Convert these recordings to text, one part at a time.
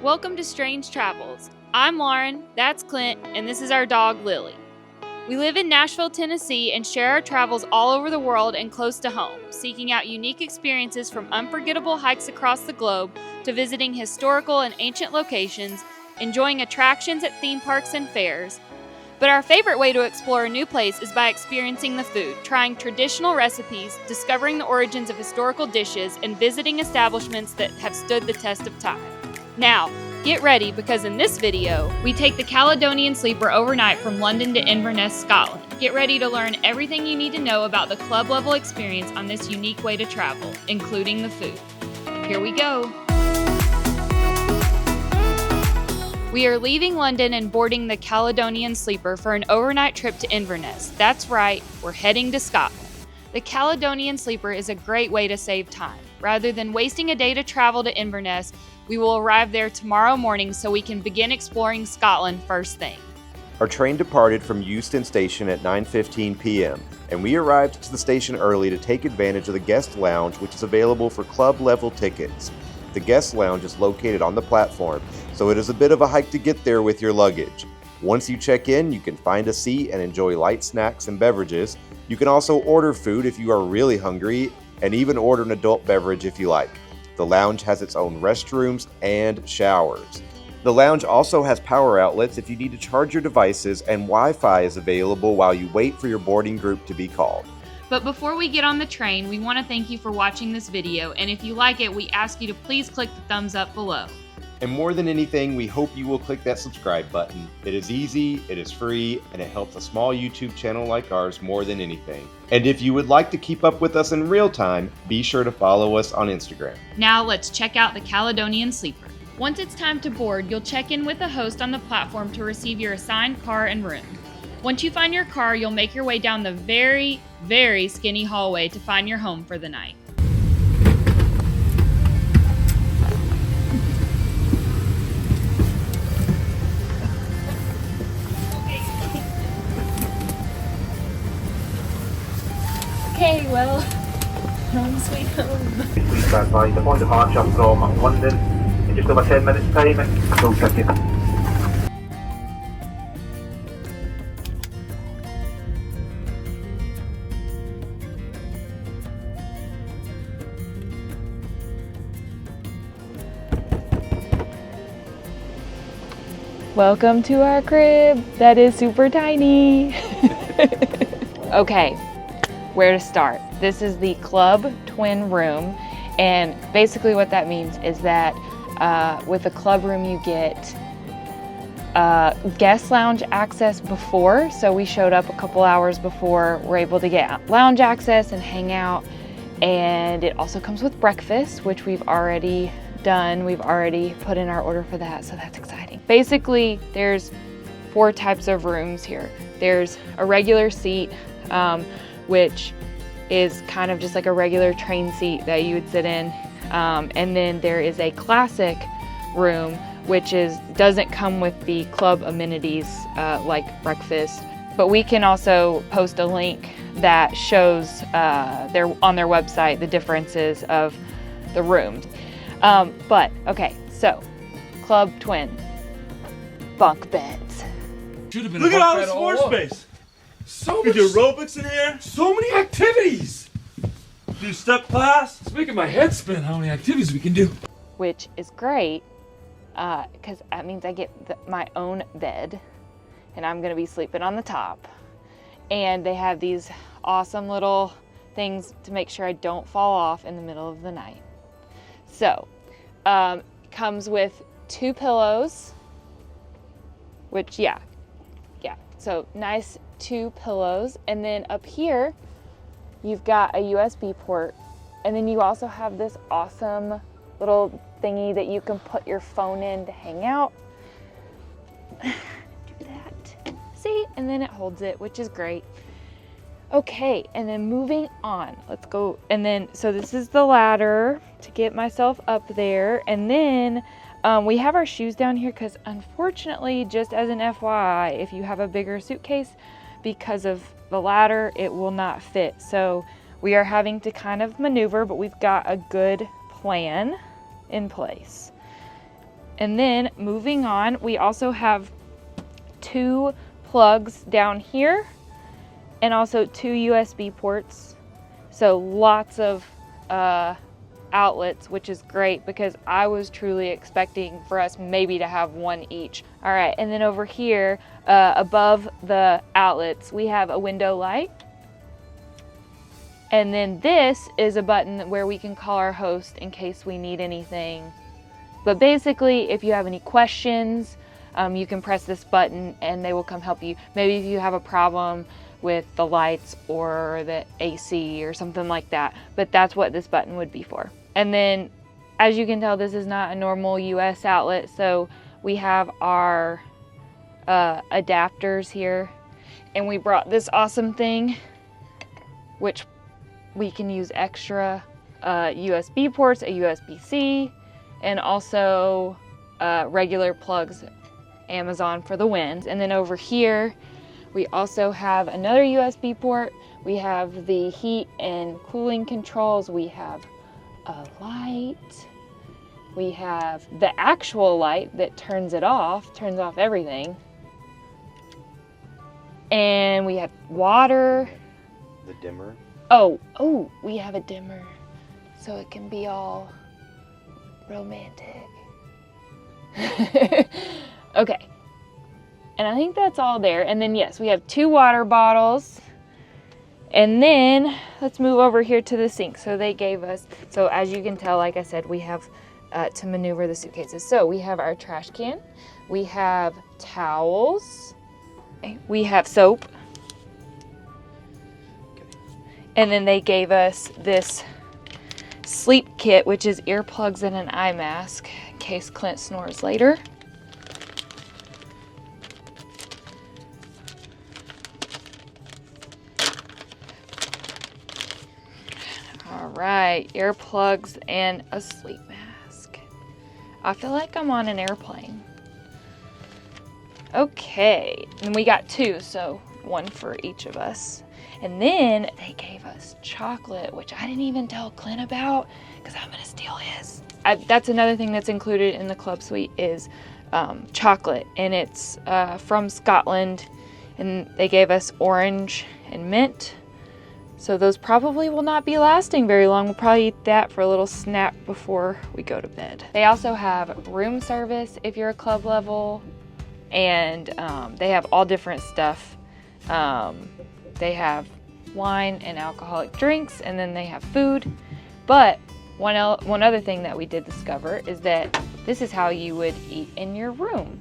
Welcome to Strange Travels. I'm Lauren, that's Clint, and this is our dog, Lilly. We live in Nashville, Tennessee, and share our travels all over the world and close to home, seeking out unique experiences from unforgettable hikes across the globe to visiting historical and ancient locations, enjoying attractions at theme parks and fairs. But our favorite way to explore a new place is by experiencing the food, trying traditional recipes, discovering the origins of historical dishes, and visiting establishments that have stood the test of time. Now, get ready because in this video, we take the Caledonian Sleeper overnight from London to Inverness, Scotland. Get ready to learn everything you need to know about the club level experience on this unique way to travel, including the food. Here we go. We are leaving London and boarding the Caledonian Sleeper for an overnight trip to Inverness. That's right, we're heading to Scotland. The Caledonian Sleeper is a great way to save time. Rather than wasting a day to travel to Inverness, we will arrive there tomorrow morning so we can begin exploring Scotland first thing. Our train departed from Euston Station at 9:15 p.m., and we arrived to the station early to take advantage of the guest lounge, which is available for club-level tickets. The guest lounge is located on the platform, so it is a bit of a hike to get there with your luggage. Once you check in, you can find a seat and enjoy light snacks and beverages. You can also order food if you are really hungry, and even order an adult beverage if you like. The lounge has its own restrooms and showers. The lounge also has power outlets if you need to charge your devices, and Wi-Fi is available while you wait for your boarding group to be called. But before we get on the train, we want to thank you for watching this video, and if you like it, we ask you to please click the thumbs up below. And more than anything, we hope you will click that subscribe button. It is easy, it is free, and it helps a small YouTube channel like ours more than anything. And if you would like to keep up with us in real time, be sure to follow us on Instagram. Now let's check out the Caledonian Sleeper. Once it's time to board, you'll check in with the host on the platform to receive your assigned car and room. Once you find your car, you'll make your way down the very, very skinny hallway to find your home for the night. Okay, well, home sweet home. Please stand by. Upon departure from London in just over 10 minutes time, full ticket. Welcome to our crib that is super tiny. Okay, where to start? This is the club twin room, and basically what that means is that with a club room you get guest lounge access before, so we showed up a couple hours before. We're able to get lounge access and hang out, and it also comes with breakfast, which we've already done. We've already put in our order for that, so that's exciting. Basically, there's 4 types of rooms here. There's a regular seat, which is kind of just like a regular train seat that you would sit in. And then there is a classic room, which doesn't come with the club amenities like breakfast. But we can also post a link that shows on their website the differences of the rooms. But okay, so club twin, bunk beds. Look at all this floor space. So much aerobics in here. So many activities. Do step class. It's making my head spin how many activities we can do. Which is great, because that means I get my own bed, and I'm gonna be sleeping on the top. And they have these awesome little things to make sure I don't fall off in the middle of the night. So, comes with 2 pillows, which yeah. So nice 2 pillows, and then up here you've got a USB port, and then you also have this awesome little thingy that you can put your phone in to hang out. Do that, see, and then it holds it, which is great. Okay, and then moving on, let's go. And then so this is the ladder to get myself up there, and then we have our shoes down here because unfortunately, just as an FYI, if you have a bigger suitcase, because of the ladder, it will not fit. So we are having to kind of maneuver, but we've got a good plan in place. And then moving on, we also have 2 plugs down here and also 2 USB ports. So lots of outlets, which is great because I was truly expecting for us maybe to have 1 each. All right, and then over here, above the outlets, we have a window light. And then this is a button where we can call our host in case we need anything. But basically, if you have any questions, you can press this button and they will come help you. Maybe if you have a problem with the lights or the AC or something like that, but that's what this button would be for. And then, as you can tell, this is not a normal US outlet, so we have our adapters here, and we brought this awesome thing, which we can use extra USB ports, a USB-C, and also regular plugs, Amazon for the win. And then over here, we also have another USB port. We have the heat and cooling controls. We have a light. We have the actual light that turns off everything. And we have water. The dimmer. Oh, we have a dimmer, so it can be all romantic. Okay. And I think that's all there. And then yes, we have 2 water bottles. And then let's move over here to the sink. So they gave us, so as you can tell, like I said, we have to maneuver the suitcases. So we have our trash can, we have towels, we have soap. And then they gave us this sleep kit, which is earplugs and an eye mask in case Clint snores later. All right, earplugs and a sleep mask. I feel like I'm on an airplane. Okay, and we got 2, so 1 for each of us. And then they gave us chocolate, which I didn't even tell Clint about because I'm gonna steal his. That's another thing that's included in the club suite is chocolate, and it's from Scotland, and they gave us orange and mint. So those probably will not be lasting very long. We'll probably eat that for a little snack before we go to bed. They also have room service if you're a club level, and they have all different stuff. They have wine and alcoholic drinks, and then they have food. But one other thing that we did discover is that this is how you would eat in your room.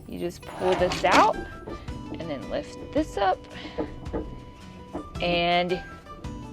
You just pull this out and then lift this up, and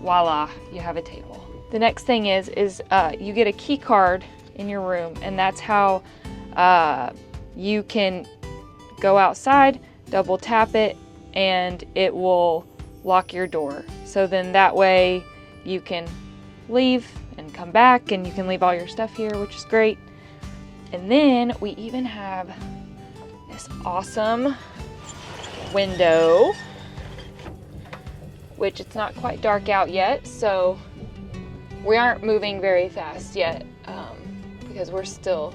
voila, you have a table. The next thing is you get a key card in your room, and that's how you can go outside, double tap it, and it will lock your door. So then that way you can leave and come back, and you can leave all your stuff here, which is great. And then we even have this awesome window, which it's not quite dark out yet, so we aren't moving very fast yet because we're still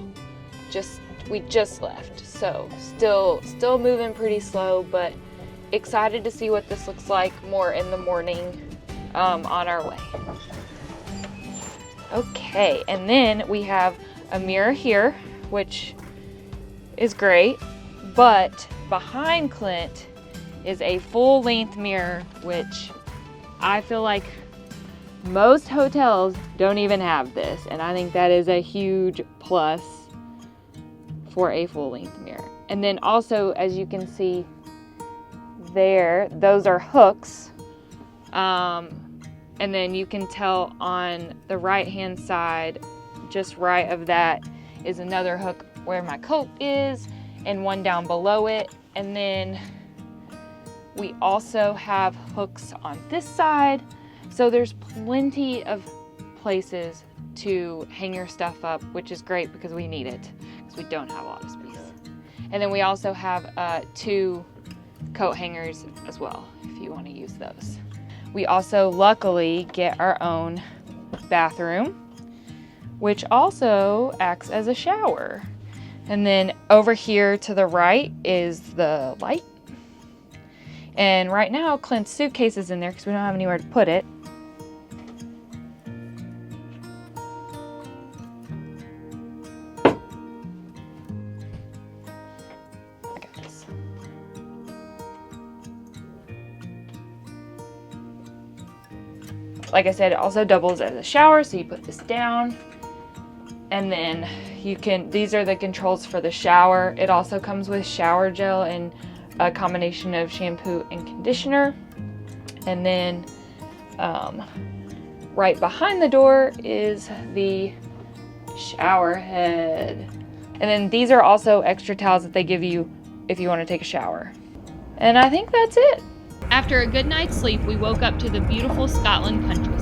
we just left, so still moving pretty slow, but excited to see what this looks like more in the morning on our way. Okay, and then we have a mirror here, which is great, but behind Clint is a full-length mirror, which I feel like most hotels don't even have this, and I think that is a huge plus for a full-length mirror. And then also, as you can see there, those are hooks, and then you can tell on the right hand side, just right of that, is another hook where my coat is, and one down below it. And then we also have hooks on this side, so there's plenty of places to hang your stuff up, which is great because we need it, because we don't have a lot of space. And then we also have 2 coat hangers as well, if you want to use those. We also luckily get our own bathroom, which also acts as a shower. And then over here to the right is the light. And right now, Clint's suitcase is in there because we don't have anywhere to put it. I got this. Like I said, it also doubles as a shower, so you put this down. And then you can, these are the controls for the shower. It also comes with shower gel and a combination of shampoo and conditioner. And then right behind the door is the shower head. And then these are also extra towels that they give you if you want to take a shower. And I think that's it. After a good night's sleep, we woke up to the beautiful Scotland countryside.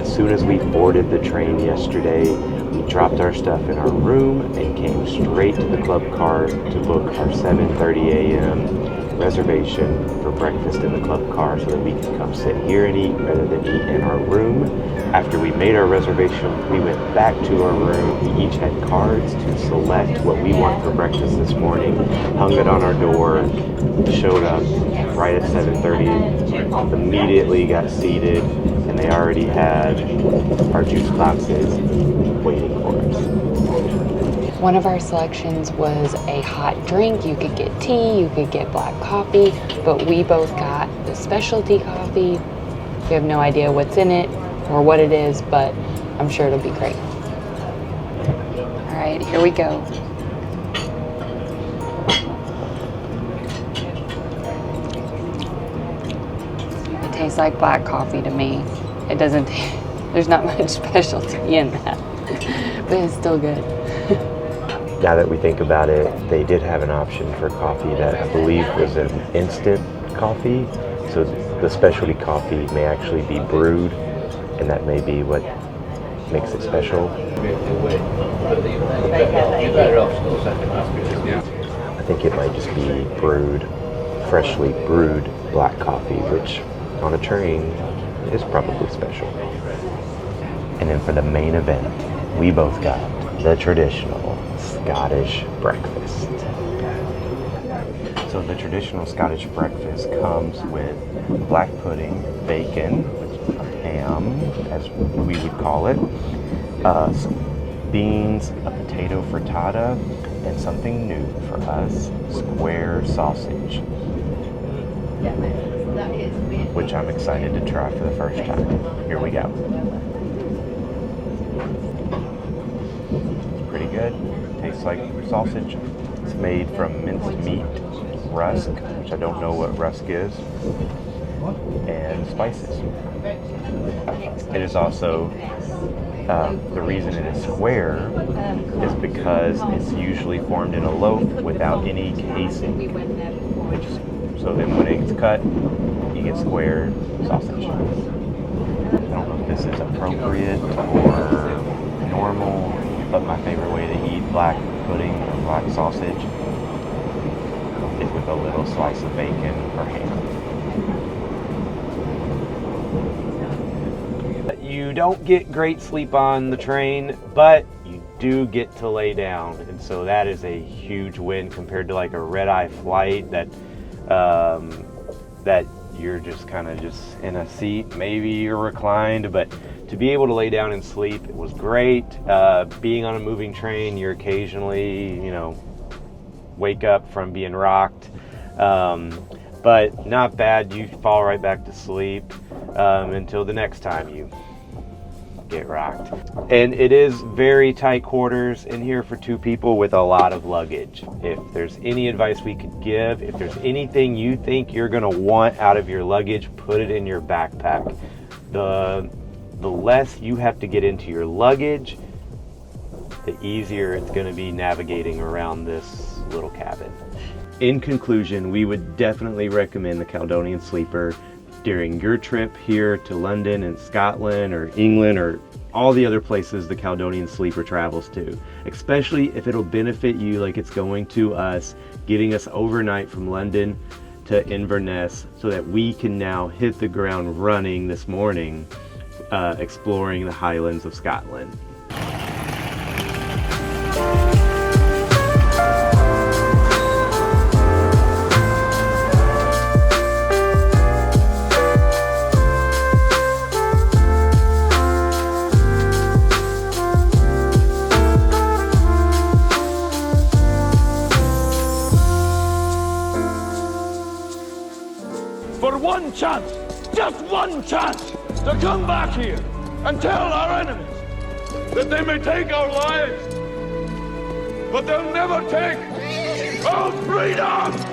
As soon as we boarded the train yesterday, we dropped our stuff in our room and came straight to the club car to book our 7:30 a.m. reservation for breakfast in the club car so that we could come sit here and eat rather than eat in our room. After we made our reservation, we went back to our room. We each had cards to select what we want for breakfast this morning, hung it on our door, showed up right at 7:30, immediately got seated, and they already had our juice boxes waiting for us. One of our selections was a hot drink. You could get tea, you could get black coffee, but we both got the specialty coffee. We have no idea what's in it or what it is, but I'm sure it'll be great. All right, here we go. It tastes like black coffee to me. It doesn't, there's not much specialty in that, but it's still good. Now that we think about it, they did have an option for coffee that I believe was an instant coffee. So the specialty coffee may actually be brewed, and that may be what makes it special. I think it might just be brewed, freshly brewed black coffee, which on a train is probably special. And then for the main event, we both got the traditional Scottish breakfast. So the traditional Scottish breakfast comes with black pudding, bacon, ham, as we would call it, beans, a potato frittata, and something new for us, square sausage, which I'm excited to try for the first time. Here we go. It's pretty good. Tastes like sausage. It's made from minced meat, rusk, which I don't know what rusk is, and spices. It is also, the reason it is square is because it's usually formed in a loaf without any casing. So then when it's cut, you get square sausage. I don't know if this is appropriate or normal, but my favorite way to eat black pudding or black sausage is with a little slice of bacon or ham. You don't get great sleep on the train, but you do get to lay down, and so that is a huge win compared to like a red-eye flight that that you're just kind of just in a seat. Maybe you're reclined, but to be able to lay down and sleep, it was great. Being on a moving train, you're occasionally, wake up from being rocked, but not bad. You fall right back to sleep until the next time you get rocked. And it is very tight quarters in here for two people with a lot of luggage. If there's any advice we could give, if there's anything you think you're gonna want out of your luggage, put it in your backpack. The less you have to get into your luggage, the easier it's gonna be navigating around this little cabin. In conclusion, we would definitely recommend the Caledonian Sleeper during your trip here to London and Scotland or England or all the other places the Caledonian Sleeper travels to, especially if it'll benefit you like it's going to us, getting us overnight from London to Inverness so that we can now hit the ground running this morning, exploring the Highlands of Scotland. For one chance, just one chance, to come back here and tell our enemies that they may take our lives, but they'll never take our freedom!